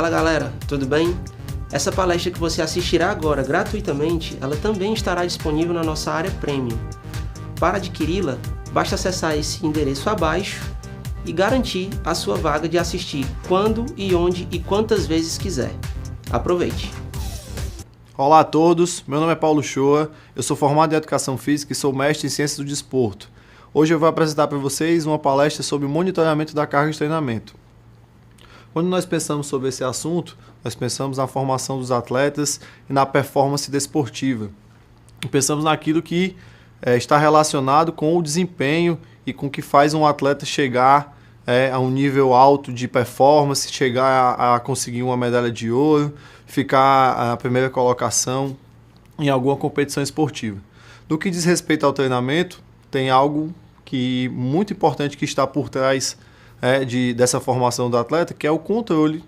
Fala galera, tudo bem? Essa palestra que você assistirá agora gratuitamente, ela também estará disponível na nossa área Premium. Para adquiri-la, basta acessar esse endereço abaixo e garantir a sua vaga de assistir quando e onde e quantas vezes quiser. Aproveite! Olá a todos, meu nome é Paulo Shoa, eu sou formado em Educação Física e sou mestre em Ciências do Desporto. Hoje eu vou apresentar para vocês uma palestra sobre monitoramento da carga de treinamento. Quando nós pensamos sobre esse assunto, nós pensamos na formação dos atletas e na performance desportiva. Pensamos naquilo que está relacionado com o desempenho e com o que faz um atleta chegar a um nível alto de performance, chegar a conseguir uma medalha de ouro, ficar a primeira colocação em alguma competição esportiva. No que diz respeito ao treinamento, tem algo muito importante que está por trás dessa formação do atleta, que é o controle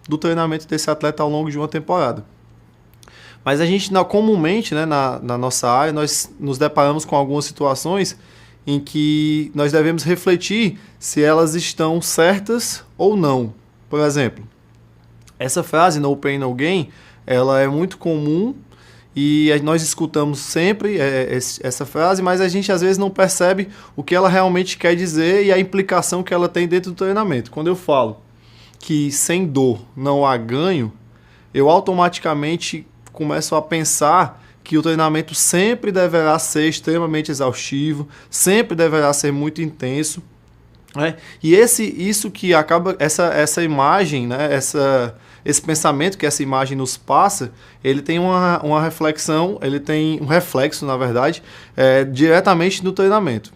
do treinamento desse atleta ao longo de uma temporada. Mas a gente, comumente, na nossa área, nós nos deparamos com algumas situações em que nós devemos refletir se elas estão certas ou não. Por exemplo, essa frase, no pain, no gain, ela é muito comum e nós escutamos sempre essa frase, mas a gente às vezes não percebe o que ela realmente quer dizer e a implicação que ela tem dentro do treinamento. Quando eu falo que sem dor não há ganho, eu automaticamente começo a pensar que o treinamento sempre deverá ser extremamente exaustivo, sempre deverá ser muito intenso. E isso que acaba, essa imagem, esse pensamento que essa imagem nos passa, ele tem uma reflexão, ele tem um reflexo, na verdade, diretamente no treinamento.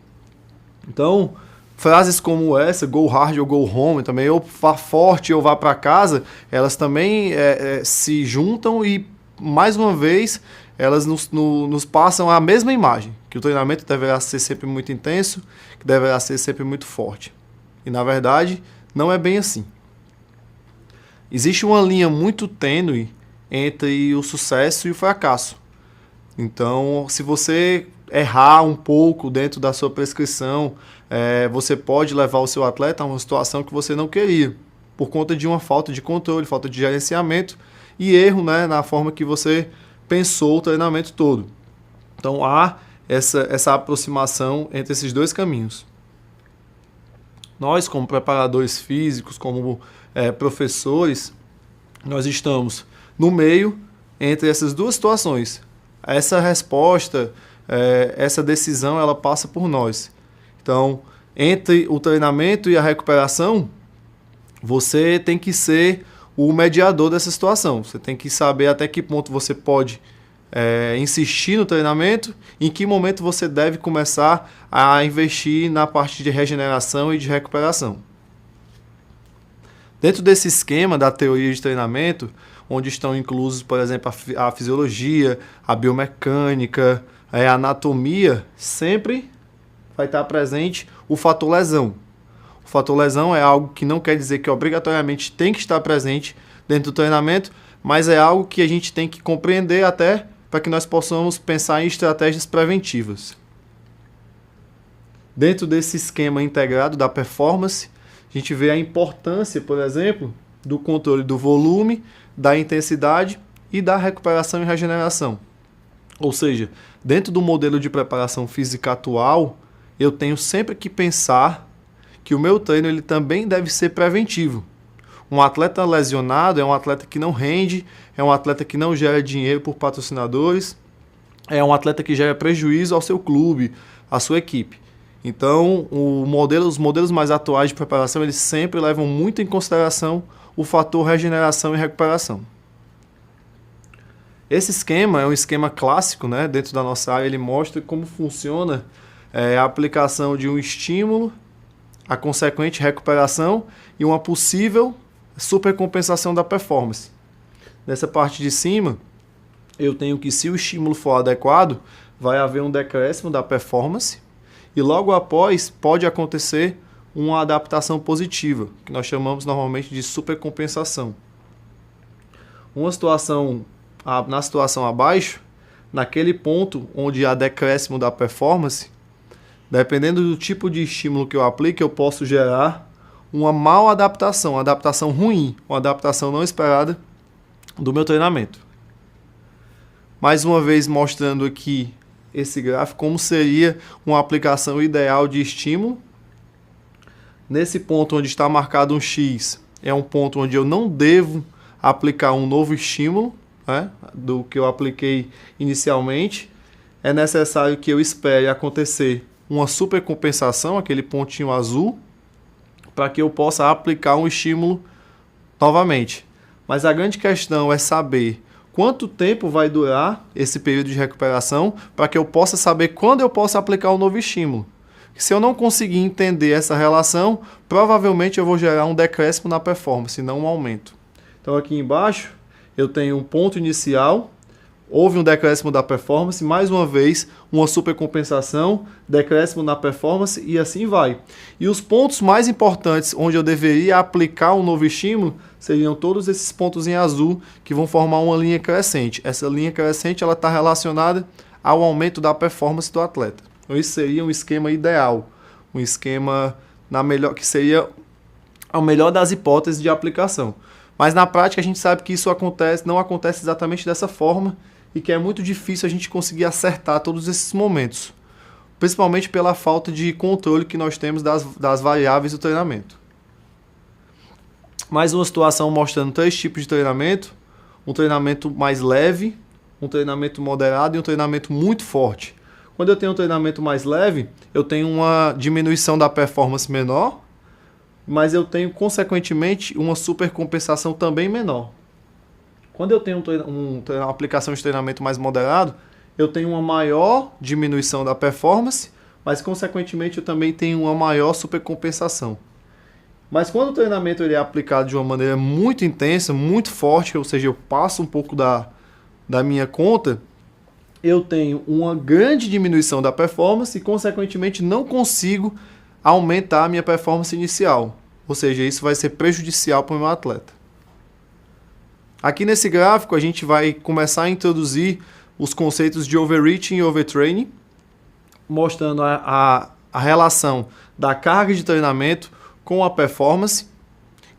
Então, frases como essa, go hard ou go home, também, ou vá forte ou vá para casa, elas também se juntam e, mais uma vez, elas nos passam a mesma imagem, que o treinamento deverá ser sempre muito intenso, que deverá ser sempre muito forte. E, na verdade, não é bem assim. Existe uma linha muito tênue entre o sucesso e o fracasso. Então, se você errar um pouco dentro da sua prescrição, você pode levar o seu atleta a uma situação que você não queria, por conta de uma falta de controle, falta de gerenciamento e erro na forma que você pensou o treinamento todo. Então, há essa aproximação entre esses dois caminhos. Nós, como preparadores físicos, como professores, nós estamos no meio entre essas duas situações. Essa resposta, essa decisão, ela passa por nós. Então, entre o treinamento e a recuperação, você tem que ser o mediador dessa situação. Você tem que saber até que ponto você pode insistir no treinamento, em que momento você deve começar a investir na parte de regeneração e de recuperação. Dentro desse esquema da teoria de treinamento, onde estão inclusos, por exemplo, a fisiologia, a biomecânica, a anatomia, sempre vai estar presente o fator lesão. O fator lesão é algo que não quer dizer que obrigatoriamente tem que estar presente dentro do treinamento, mas é algo que a gente tem que compreender até para que nós possamos pensar em estratégias preventivas. Dentro desse esquema integrado da performance, a gente vê a importância, por exemplo, do controle do volume, da intensidade e da recuperação e regeneração. Ou seja, dentro do modelo de preparação física atual, eu tenho sempre que pensar que o meu treino ele também deve ser preventivo. Um atleta lesionado é um atleta que não rende, é um atleta que não gera dinheiro por patrocinadores, é um atleta que gera prejuízo ao seu clube, à sua equipe. Então, os modelos mais atuais de preparação, eles sempre levam muito em consideração o fator regeneração e recuperação. Esse esquema é um esquema clássico, dentro da nossa área, ele mostra como funciona a aplicação de um estímulo, a consequente recuperação e uma possível supercompensação da performance. Nessa parte de cima, eu tenho que, se o estímulo for adequado, vai haver um decréscimo da performance e logo após pode acontecer uma adaptação positiva, que nós chamamos normalmente de supercompensação. Na situação abaixo, naquele ponto onde há decréscimo da performance, dependendo do tipo de estímulo que eu aplique, eu posso gerar uma mal adaptação, uma adaptação ruim, uma adaptação não esperada do meu treinamento. Mais uma vez mostrando aqui esse gráfico, como seria uma aplicação ideal de estímulo. Nesse ponto onde está marcado um X, é um ponto onde eu não devo aplicar um novo estímulo, né, do que eu apliquei inicialmente. É necessário que eu espere acontecer uma supercompensação, aquele pontinho azul, para que eu possa aplicar um estímulo novamente. Mas a grande questão é saber quanto tempo vai durar esse período de recuperação para que eu possa saber quando eu posso aplicar um novo estímulo. Se eu não conseguir entender essa relação, provavelmente eu vou gerar um decréscimo na performance, não um aumento. Então aqui embaixo eu tenho um ponto inicial, houve um decréscimo da performance, mais uma vez uma supercompensação, decréscimo na performance e assim vai. E os pontos mais importantes onde eu deveria aplicar um novo estímulo seriam todos esses pontos em azul que vão formar uma linha crescente. Essa linha crescente está relacionada ao aumento da performance do atleta. Então isso seria um esquema ideal, um esquema que seria o melhor das hipóteses de aplicação. Mas na prática a gente sabe que isso não acontece exatamente dessa forma e que é muito difícil a gente conseguir acertar todos esses momentos, principalmente pela falta de controle que nós temos das variáveis do treinamento. Mais uma situação mostrando 3 tipos de treinamento: um treinamento mais leve, um treinamento moderado e um treinamento muito forte. Quando eu tenho um treinamento mais leve, eu tenho uma diminuição da performance menor, mas eu tenho, consequentemente, uma supercompensação também menor. Quando eu tenho uma aplicação de treinamento mais moderado, eu tenho uma maior diminuição da performance, mas, consequentemente, eu também tenho uma maior supercompensação. Mas quando o treinamento ele é aplicado de uma maneira muito intensa, muito forte, ou seja, eu passo um pouco da minha conta, eu tenho uma grande diminuição da performance e, consequentemente, não consigo aumentar a minha performance inicial. Ou seja, isso vai ser prejudicial para o meu atleta. Aqui nesse gráfico, a gente vai começar a introduzir os conceitos de overreaching e overtraining, mostrando a relação da carga de treinamento com a performance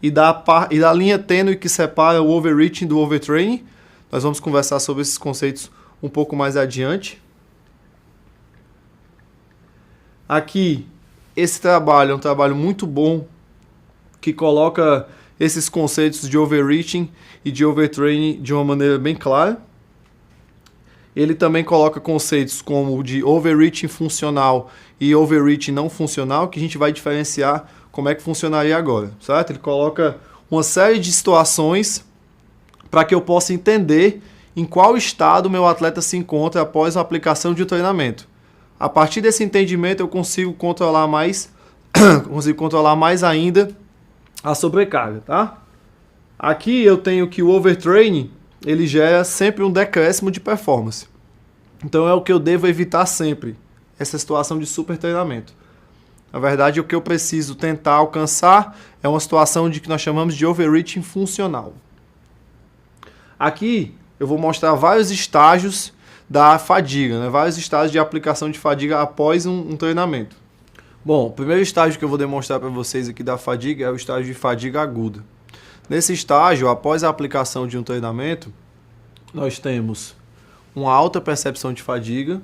e da linha tênue que separa o overreaching do overtraining. Nós vamos conversar sobre esses conceitos um pouco mais adiante. Aqui, esse trabalho é um trabalho muito bom que coloca esses conceitos de overreaching e de overtraining de uma maneira bem clara. Ele também coloca conceitos como o de overreaching funcional e overreaching não funcional, que a gente vai diferenciar como é que funcionaria agora, certo? Ele coloca uma série de situações para que eu possa entender em qual estado o meu atleta se encontra após a aplicação de um treinamento. A partir desse entendimento eu consigo controlar mais ainda a sobrecarga, tá? Aqui eu tenho que o overtraining ele gera sempre um decréscimo de performance. Então é o que eu devo evitar sempre, essa situação de super treinamento. Na verdade, o que eu preciso tentar alcançar é uma situação de que nós chamamos de overreaching funcional. Aqui eu vou mostrar vários estágios da fadiga, né? Vários estágios de aplicação de fadiga após um treinamento. Bom, o primeiro estágio que eu vou demonstrar para vocês aqui da fadiga é o estágio de fadiga aguda. Nesse estágio, após a aplicação de um treinamento, nós temos uma alta percepção de fadiga,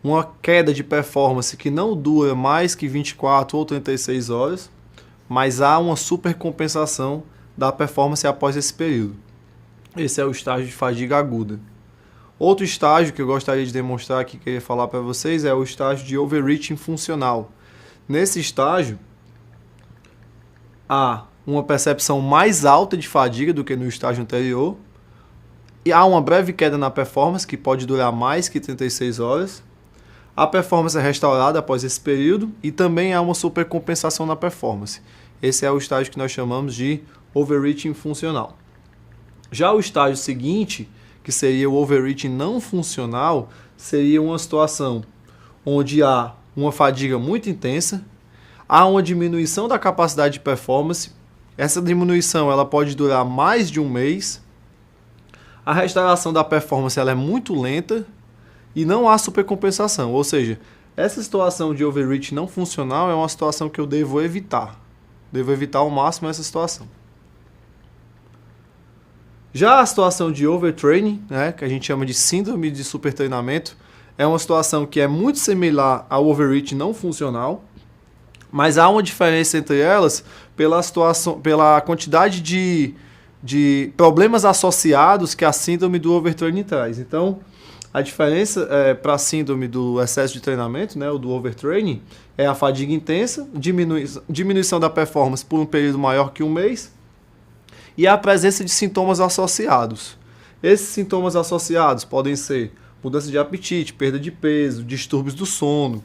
uma queda de performance que não dura mais que 24 ou 36 horas, mas há uma supercompensação da performance após esse período. Esse é o estágio de fadiga aguda. Outro estágio que eu gostaria de demonstrar aqui, queria falar para vocês, é o estágio de overreaching funcional. Nesse estágio, há uma percepção mais alta de fadiga do que no estágio anterior, e há uma breve queda na performance, que pode durar mais que 36 horas. A performance é restaurada após esse período e também há uma supercompensação na performance. Esse é o estágio que nós chamamos de overreaching funcional. Já o estágio seguinte, que seria o overreaching não funcional, seria uma situação onde há uma fadiga muito intensa, há uma diminuição da capacidade de performance. Essa diminuição ela pode durar mais de um mês. A restauração da performance ela é muito lenta e não há supercompensação. Ou seja, essa situação de overreach não funcional é uma situação que eu devo evitar. Devo evitar ao máximo essa situação. Já a situação de overtraining, né, que a gente chama de síndrome de supertreinamento, é uma situação que é muito similar ao overreach não funcional, mas há uma diferença entre elas pela quantidade de problemas associados que a síndrome do overtraining traz. Então, a diferença para a síndrome do excesso de treinamento, né, ou do overtraining, é a fadiga intensa, diminuição da performance por um período maior que um mês, e a presença de sintomas associados. Esses sintomas associados podem ser mudança de apetite, perda de peso, distúrbios do sono,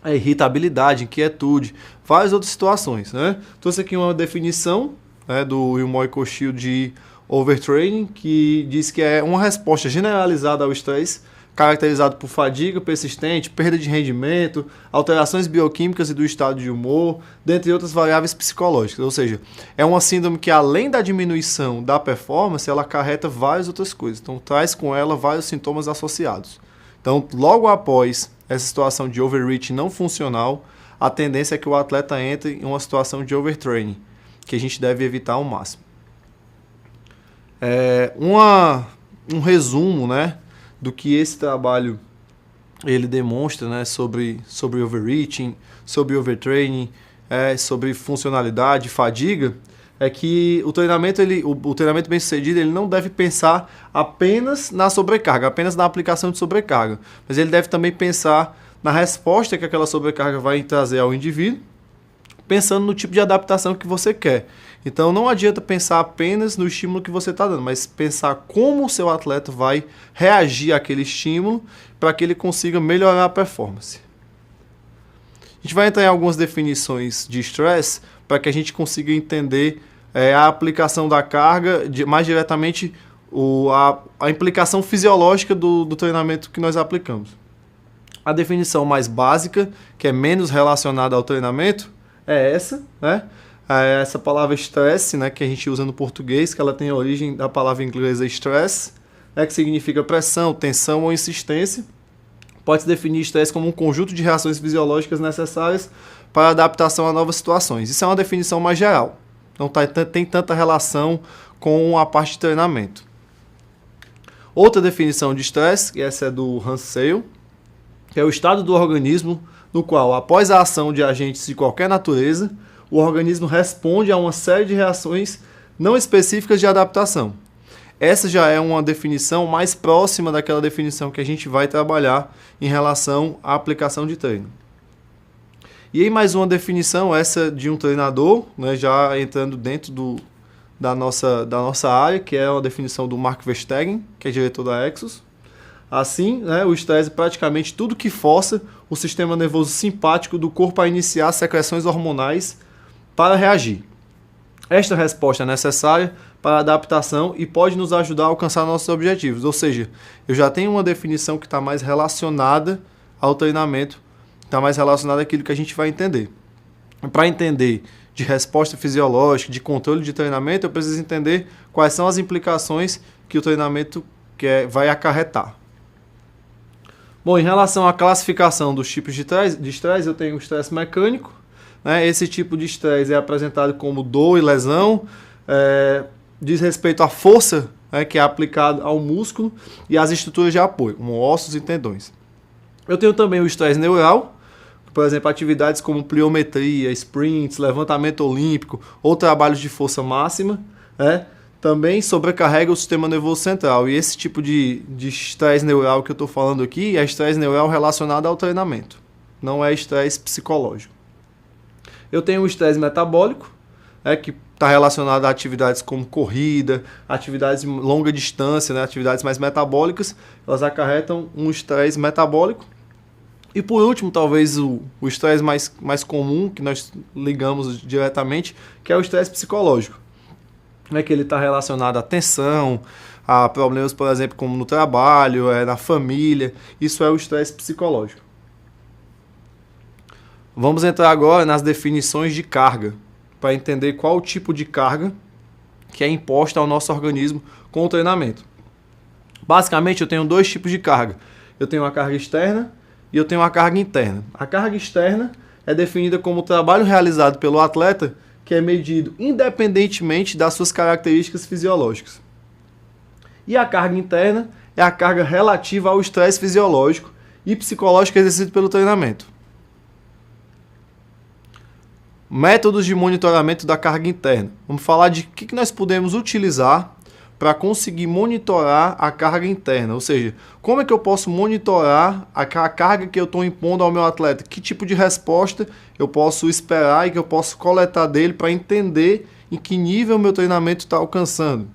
irritabilidade, inquietude, várias outras situações, né? Trouxe aqui uma definição, né, do Wilmoy Cochil de overtraining, que diz que é uma resposta generalizada ao estresse, caracterizado por fadiga persistente, perda de rendimento, alterações bioquímicas e do estado de humor, dentre outras variáveis psicológicas. Ou seja, é uma síndrome que, além da diminuição da performance, ela acarreta várias outras coisas. Então, traz com ela vários sintomas associados. Então, logo após essa situação de overreach não funcional, a tendência é que o atleta entre em uma situação de overtraining, que a gente deve evitar ao máximo. Um resumo, né, do que esse trabalho ele demonstra, né, sobre overreaching, sobre overtraining, sobre funcionalidade, fadiga, é que o treinamento bem sucedido ele não deve pensar apenas na sobrecarga, apenas na aplicação de sobrecarga, mas ele deve também pensar na resposta que aquela sobrecarga vai trazer ao indivíduo, pensando no tipo de adaptação que você quer. Então não adianta pensar apenas no estímulo que você está dando, mas pensar como o seu atleta vai reagir àquele estímulo para que ele consiga melhorar a performance. A gente vai entrar em algumas definições de estresse para que a gente consiga entender a aplicação da carga, mais diretamente a implicação fisiológica do treinamento que nós aplicamos. A definição mais básica, que é menos relacionada ao treinamento, é essa, né? Essa palavra stress, né, que a gente usa no português, que ela tem a origem da palavra inglesa stress, né, que significa pressão, tensão ou insistência. Pode-se definir estresse como um conjunto de reações fisiológicas necessárias para a adaptação a novas situações. Isso é uma definição mais geral, não tem tanta relação com a parte de treinamento. Outra definição de estresse, e essa é do Hans Sale, que é o estado do organismo no qual, após a ação de agentes de qualquer natureza, o organismo responde a uma série de reações não específicas de adaptação. Essa já é uma definição mais próxima daquela definição que a gente vai trabalhar em relação à aplicação de treino. E aí mais uma definição, essa de um treinador, né, já entrando dentro da nossa área, que é uma definição do Mark Verstegen, que é diretor da Exos. Assim, né, o estresse é praticamente tudo que força o sistema nervoso simpático do corpo a iniciar secreções hormonais para reagir. Esta resposta é necessária para a adaptação e pode nos ajudar a alcançar nossos objetivos. Ou seja, eu já tenho uma definição que está mais relacionada ao treinamento, está mais relacionada àquilo que a gente vai entender. Para entender de resposta fisiológica, de controle de treinamento, eu preciso entender quais são as implicações que o treinamento vai acarretar. Bom, em relação à classificação dos tipos de estresse, eu tenho o estresse mecânico. Esse tipo de estresse é apresentado como dor e lesão, diz respeito à força, que é aplicada ao músculo e às estruturas de apoio, como ossos e tendões. Eu tenho também o estresse neural, por exemplo, atividades como pliometria, sprints, levantamento olímpico ou trabalhos de força máxima, também sobrecarrega o sistema nervoso central. E esse tipo de estresse neural que eu estou falando aqui é estresse neural relacionado ao treinamento, não é estresse psicológico. Eu tenho o estresse metabólico, que está relacionado a atividades como corrida, atividades de longa distância, atividades mais metabólicas, elas acarretam um estresse metabólico. E por último, talvez o estresse mais comum, que nós ligamos diretamente, que é o estresse psicológico, que ele está relacionado à tensão, a problemas, por exemplo, como no trabalho, na família. Isso é o estresse psicológico. Vamos entrar agora nas definições de carga, para entender qual o tipo de carga que é imposta ao nosso organismo com o treinamento. Basicamente, eu tenho dois tipos de carga. Eu tenho uma carga externa e eu tenho uma carga interna. A carga externa é definida como o trabalho realizado pelo atleta que é medido independentemente das suas características fisiológicas. E a carga interna é a carga relativa ao estresse fisiológico e psicológico exercido pelo treinamento. Métodos de monitoramento da carga interna. Vamos falar de o que nós podemos utilizar para conseguir monitorar a carga interna, ou seja, como é que eu posso monitorar a carga que eu estou impondo ao meu atleta, que tipo de resposta eu posso esperar e que eu posso coletar dele para entender em que nível o meu treinamento está alcançando.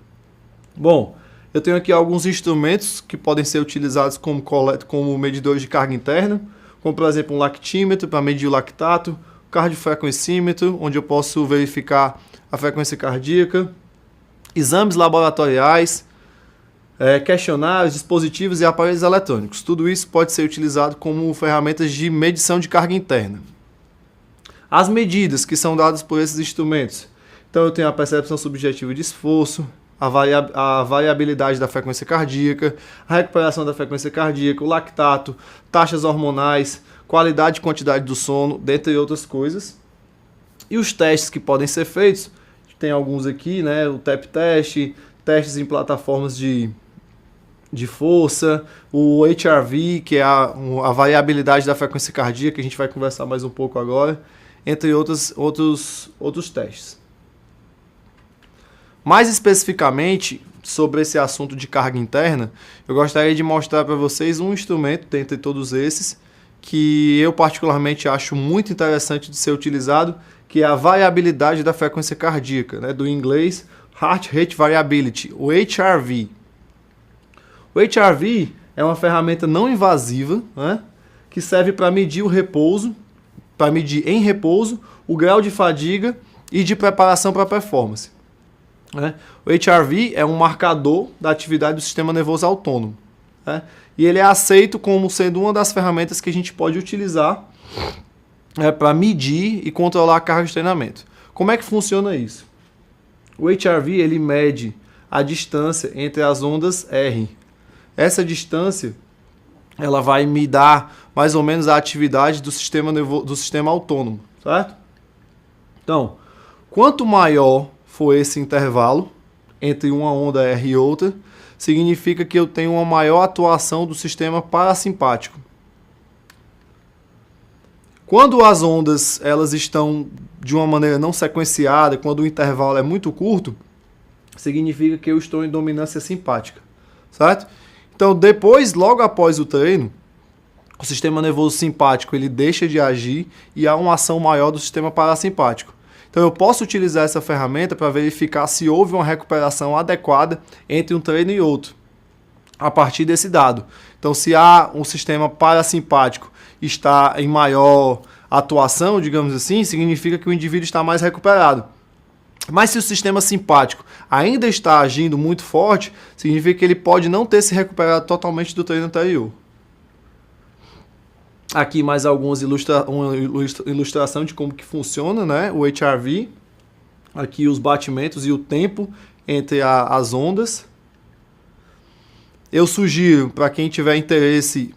Bom, eu tenho aqui alguns instrumentos que podem ser utilizados como medidores de carga interna, como por exemplo um lactímetro para medir o lactato, cardiofrequencímetro, onde eu posso verificar a frequência cardíaca, exames laboratoriais, questionários, dispositivos e aparelhos eletrônicos. Tudo isso pode ser utilizado como ferramentas de medição de carga interna. As medidas que são dadas por esses instrumentos. Então eu tenho a percepção subjetiva de esforço, a variabilidade da frequência cardíaca, a recuperação da frequência cardíaca, o lactato, taxas hormonais, qualidade e quantidade do sono, dentre outras coisas. E os testes que podem ser feitos, tem alguns aqui, né? O TEP teste, testes em plataformas de força, o HRV, que é a variabilidade da frequência cardíaca, que a gente vai conversar mais um pouco agora, entre outros testes. Mais especificamente, sobre esse assunto de carga interna, eu gostaria de mostrar para vocês um instrumento, dentre todos esses, que eu particularmente acho muito interessante de ser utilizado, que é a variabilidade da frequência cardíaca, né? Do inglês Heart Rate Variability, o HRV. O HRV é uma ferramenta não invasiva, né? Que serve para medir o repouso, para medir em repouso o grau de fadiga e de preparação para a performance. Né? O HRV é um marcador da atividade do sistema nervoso autônomo, né? E ele é aceito como sendo uma das ferramentas que a gente pode utilizar para medir e controlar a carga de treinamento. Como é que funciona isso? O HRV ele mede a distância entre as ondas R. Essa distância ela vai me dar mais ou menos a atividade do sistema autônomo, certo? Então, quanto maior for esse intervalo entre uma onda R e outra, significa que eu tenho uma maior atuação do sistema parasimpático. Quando as ondas elas estão de uma maneira não sequenciada, quando o intervalo é muito curto, significa que eu estou em dominância simpática, certo? Então, logo após o treino, o sistema nervoso simpático ele deixa de agir e há uma ação maior do sistema parasimpático. Então, eu posso utilizar essa ferramenta para verificar se houve uma recuperação adequada entre um treino e outro, a partir desse dado. Então, se há um sistema parasimpático está em maior atuação, digamos assim, significa que o indivíduo está mais recuperado. Mas se o sistema simpático ainda está agindo muito forte, significa que ele pode não ter se recuperado totalmente do treino anterior. Aqui mais algumas uma ilustração de como que funciona, né, o HRV. Aqui os batimentos e o tempo entre as ondas. Eu sugiro, para quem tiver interesse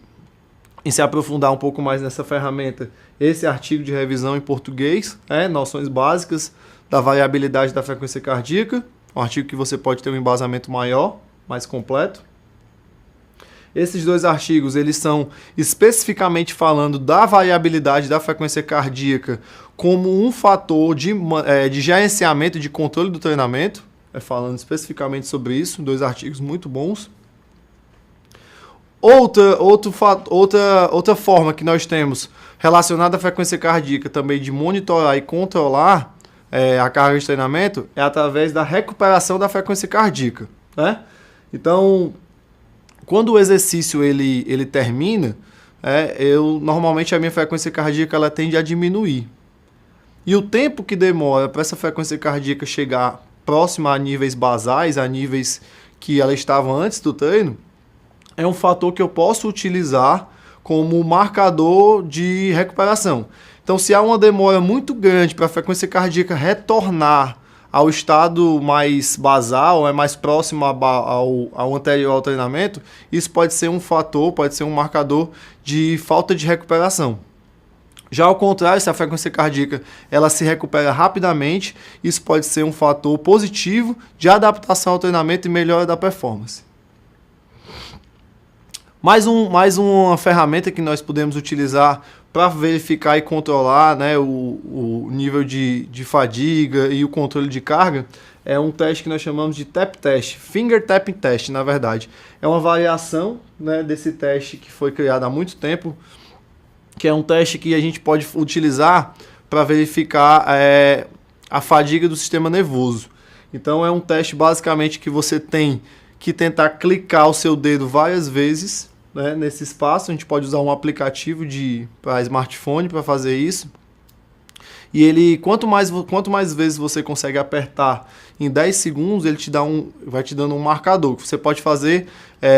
em se aprofundar um pouco mais nessa ferramenta, esse artigo de revisão em português, noções básicas da variabilidade da frequência cardíaca, um artigo que você pode ter um embasamento maior, mais completo. Esses dois artigos, eles são especificamente falando da variabilidade da frequência cardíaca como um fator de gerenciamento e de controle do treinamento, falando especificamente sobre isso, dois artigos muito bons. Outra forma que nós temos relacionada à frequência cardíaca também de monitorar e controlar a carga de treinamento é através da recuperação da frequência cardíaca, né? Então, quando o exercício ele termina, normalmente a minha frequência cardíaca ela tende a diminuir. E o tempo que demora para essa frequência cardíaca chegar próxima a níveis basais, a níveis que ela estava antes do treino, é um fator que eu posso utilizar como marcador de recuperação. Então, se há uma demora muito grande para a frequência cardíaca retornar ao estado mais basal, mais próximo ao anterior ao treinamento, isso pode ser um fator, pode ser um marcador de falta de recuperação. Já ao contrário, se a frequência cardíaca ela se recupera rapidamente, isso pode ser um fator positivo de adaptação ao treinamento e melhora da performance. Mais uma ferramenta que nós podemos utilizar para verificar e controlar, né, o nível de fadiga e o controle de carga é um teste que nós chamamos de tap test, finger tapping test, na verdade. É uma variação, né, desse teste que foi criado há muito tempo, que é um teste que a gente pode utilizar para verificar a fadiga do sistema nervoso. Então é um teste basicamente que você tem que tentar clicar o seu dedo várias vezes, né, nesse espaço. A gente pode usar um aplicativo para smartphone para fazer isso. E ele, quanto mais vezes você consegue apertar em 10 segundos, ele vai te dando um marcador. Você pode fazer,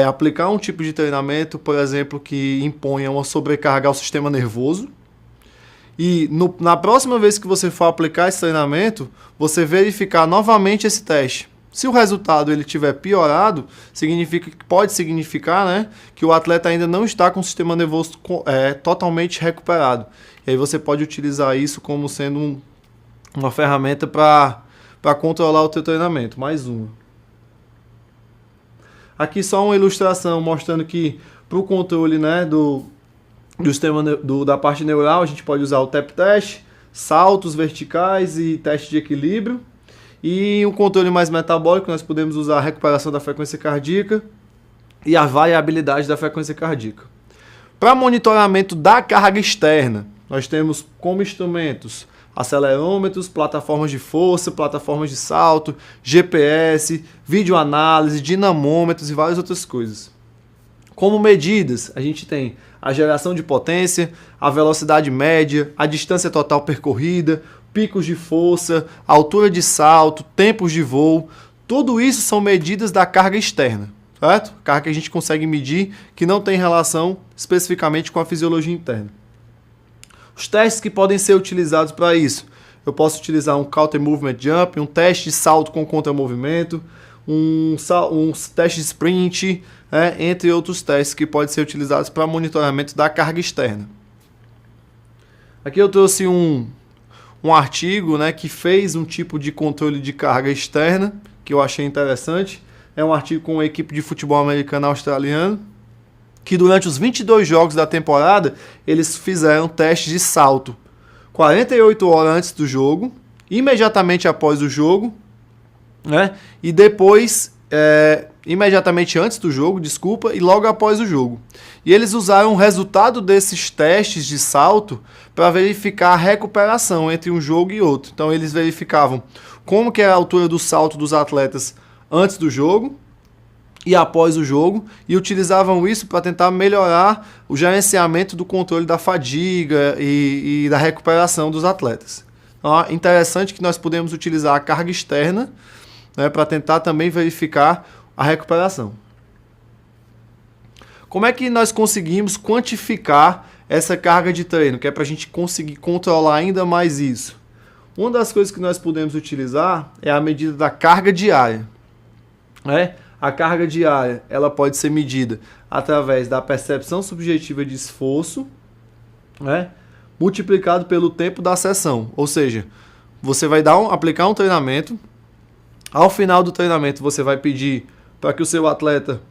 aplicar um tipo de treinamento, por exemplo, que imponha uma sobrecarga ao sistema nervoso. E na próxima vez que você for aplicar esse treinamento, você verificar novamente esse teste. Se o resultado ele tiver piorado, pode significar, né, que o atleta ainda não está com o sistema nervoso totalmente recuperado. E aí você pode utilizar isso como sendo uma ferramenta para controlar o teu treinamento. Mais uma. Aqui só uma ilustração mostrando que para o controle, né, do sistema da parte neural, a gente pode usar o tap test, saltos verticais e teste de equilíbrio. E um controle mais metabólico, nós podemos usar a recuperação da frequência cardíaca e a variabilidade da frequência cardíaca. Para monitoramento da carga externa, nós temos como instrumentos acelerômetros, plataformas de força, plataformas de salto, GPS, videoanálise, dinamômetros e várias outras coisas. Como medidas, a gente tem a geração de potência, a velocidade média, a distância total percorrida, picos de força, altura de salto, tempos de voo. Tudo isso são medidas da carga externa, certo? Carga que a gente consegue medir que não tem relação especificamente com a fisiologia interna. Os testes que podem ser utilizados para isso. Eu posso utilizar um counter movement jump, um teste de salto com contramovimento, um teste de sprint, entre outros testes que podem ser utilizados para monitoramento da carga externa. Aqui eu trouxe um artigo, né, que fez um tipo de controle de carga externa, que eu achei interessante. É um artigo com uma equipe de futebol americano australiano, que durante os 22 jogos da temporada, eles fizeram testes de salto 48 horas antes do jogo, imediatamente após o jogo, né, e depois, imediatamente antes do jogo, e logo após o jogo. E eles usaram o resultado desses testes de salto para verificar a recuperação entre um jogo e outro. Então eles verificavam como que era a altura do salto dos atletas antes do jogo e após o jogo, e utilizavam isso para tentar melhorar o gerenciamento do controle da fadiga e da recuperação dos atletas. Então, é interessante que nós podemos utilizar a carga externa, né, para tentar também verificar a recuperação. Como é que nós conseguimos quantificar essa carga de treino, que é para a gente conseguir controlar ainda mais isso? Uma das coisas que nós podemos utilizar é a medida da carga diária. A carga diária ela pode ser medida através da percepção subjetiva de esforço, multiplicado pelo tempo da sessão. Ou seja, você vai aplicar um treinamento, ao final do treinamento você vai pedir para que o seu atleta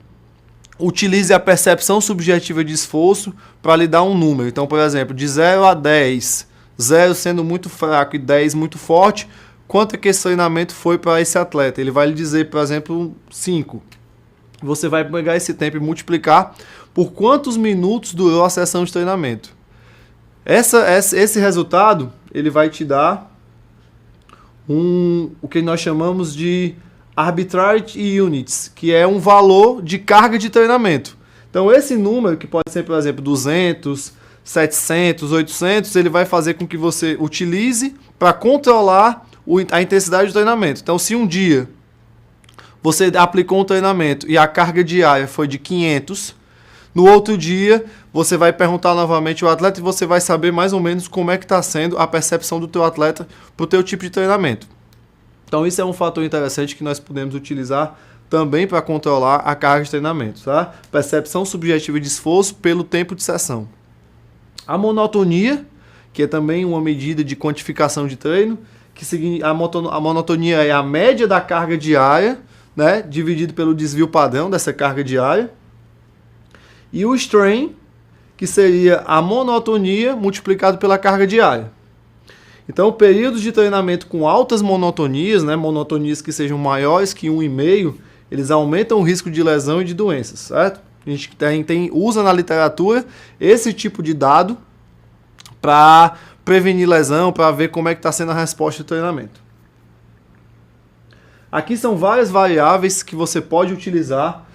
utilize a percepção subjetiva de esforço para lhe dar um número. Então, por exemplo, de 0 a 10, 0 sendo muito fraco e 10 muito forte, quanto é que esse treinamento foi para esse atleta? Ele vai lhe dizer, por exemplo, 5. Você vai pegar esse tempo e multiplicar por quantos minutos durou a sessão de treinamento. Esse resultado ele vai te dar o que nós chamamos de arbitrary units, que é um valor de carga de treinamento. Então esse número, que pode ser, por exemplo, 200, 700, 800, ele vai fazer com que você utilize para controlar a intensidade do treinamento. Então se um dia você aplicou um treinamento e a carga diária foi de 500, no outro dia você vai perguntar novamente ao atleta e você vai saber mais ou menos como é que está sendo a percepção do teu atleta para o teu tipo de treinamento. Então isso é um fator interessante que nós podemos utilizar também para controlar a carga de treinamento, tá? Percepção subjetiva de esforço pelo tempo de sessão. A monotonia, que é também uma medida de quantificação de treino, que a monotonia é a média da carga diária, né, dividido pelo desvio padrão dessa carga diária. E o strain, que seria a monotonia multiplicado pela carga diária. Então, períodos de treinamento com altas monotonias, né, monotonias que sejam maiores que 1,5, eles aumentam o risco de lesão e de doenças, certo? A gente usa na literatura esse tipo de dado para prevenir lesão, para ver como é que está sendo a resposta do treinamento. Aqui são várias variáveis que você pode utilizar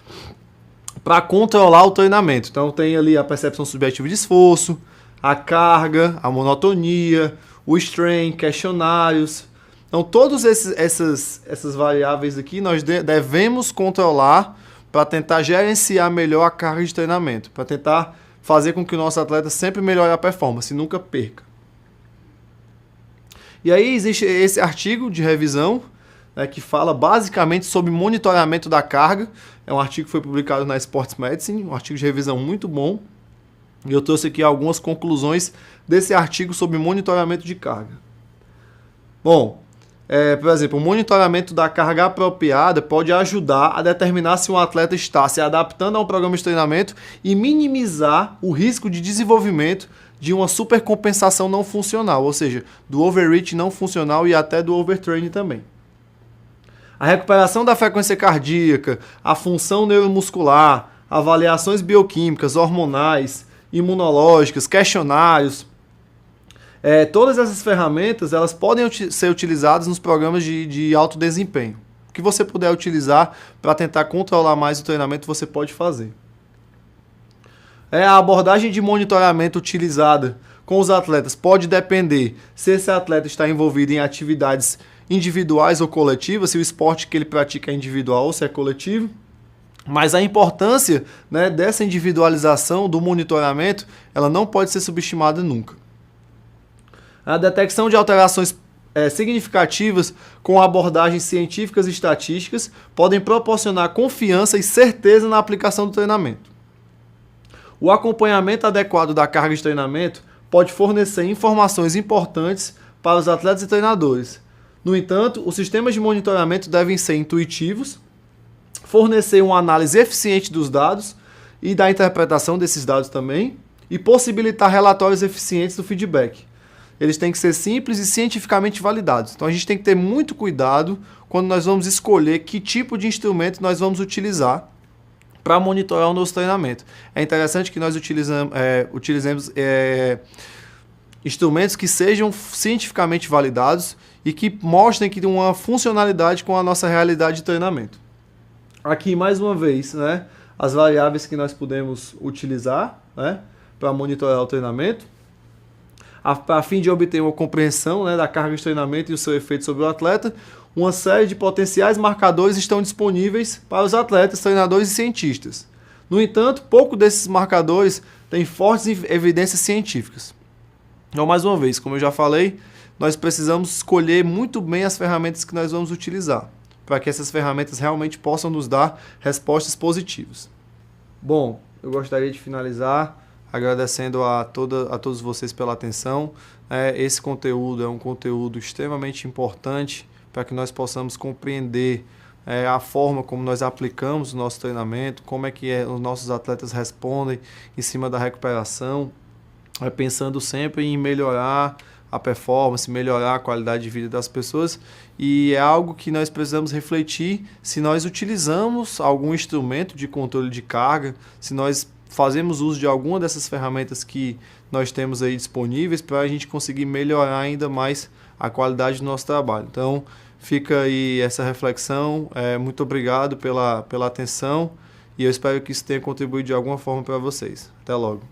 para controlar o treinamento. Então tem ali a percepção subjetiva de esforço, a carga, a monotonia, o strain, questionários. Então todas essas variáveis aqui nós devemos controlar para tentar gerenciar melhor a carga de treinamento, para tentar fazer com que o nosso atleta sempre melhore a performance e nunca perca. E aí existe esse artigo de revisão, né, que fala basicamente sobre monitoramento da carga. É um artigo que foi publicado na Sports Medicine, um artigo de revisão muito bom. E eu trouxe aqui algumas conclusões desse artigo sobre monitoramento de carga. Bom, por exemplo, o monitoramento da carga apropriada pode ajudar a determinar se um atleta está se adaptando a um programa de treinamento e minimizar o risco de desenvolvimento de uma supercompensação não funcional, ou seja, do overreach não funcional e até do overtraining também. A recuperação da frequência cardíaca, a função neuromuscular, avaliações bioquímicas, hormonais, imunológicas, questionários, todas essas ferramentas elas podem ser utilizadas nos programas de alto desempenho. O que você puder utilizar para tentar controlar mais o treinamento, você pode fazer. A abordagem de monitoramento utilizada com os atletas pode depender se esse atleta está envolvido em atividades individuais ou coletivas, se o esporte que ele pratica é individual ou se é coletivo. Mas a importância, né, dessa individualização do monitoramento, ela não pode ser subestimada nunca. A detecção de alterações significativas com abordagens científicas e estatísticas podem proporcionar confiança e certeza na aplicação do treinamento. O acompanhamento adequado da carga de treinamento pode fornecer informações importantes para os atletas e treinadores. No entanto, os sistemas de monitoramento devem ser intuitivos, fornecer uma análise eficiente dos dados e da interpretação desses dados também, e possibilitar relatórios eficientes do feedback. Eles têm que ser simples e cientificamente validados. Então a gente tem que ter muito cuidado quando nós vamos escolher que tipo de instrumento nós vamos utilizar para monitorar o nosso treinamento. É interessante que nós utilizemos instrumentos que sejam cientificamente validados e que mostrem que tem uma funcionalidade com a nossa realidade de treinamento. Aqui, mais uma vez, né, as variáveis que nós podemos utilizar, né, para monitorar o treinamento, a fim de obter uma compreensão, né, da carga de treinamento e o seu efeito sobre o atleta. Uma série de potenciais marcadores estão disponíveis para os atletas, treinadores e cientistas. No entanto, pouco desses marcadores têm fortes evidências científicas. Então, mais uma vez, como eu já falei, nós precisamos escolher muito bem as ferramentas que nós vamos utilizar, para que essas ferramentas realmente possam nos dar respostas positivas. Bom, eu gostaria de finalizar agradecendo a todos vocês pela atenção. Esse conteúdo é um conteúdo extremamente importante para que nós possamos compreender a forma como nós aplicamos o nosso treinamento, como é que os nossos atletas respondem em cima da recuperação, pensando sempre em melhorar a performance, melhorar a qualidade de vida das pessoas, e é algo que nós precisamos refletir se nós utilizamos algum instrumento de controle de carga, se nós fazemos uso de alguma dessas ferramentas que nós temos aí disponíveis para a gente conseguir melhorar ainda mais a qualidade do nosso trabalho. Então, fica aí essa reflexão. Muito obrigado pela atenção e eu espero que isso tenha contribuído de alguma forma para vocês. Até logo.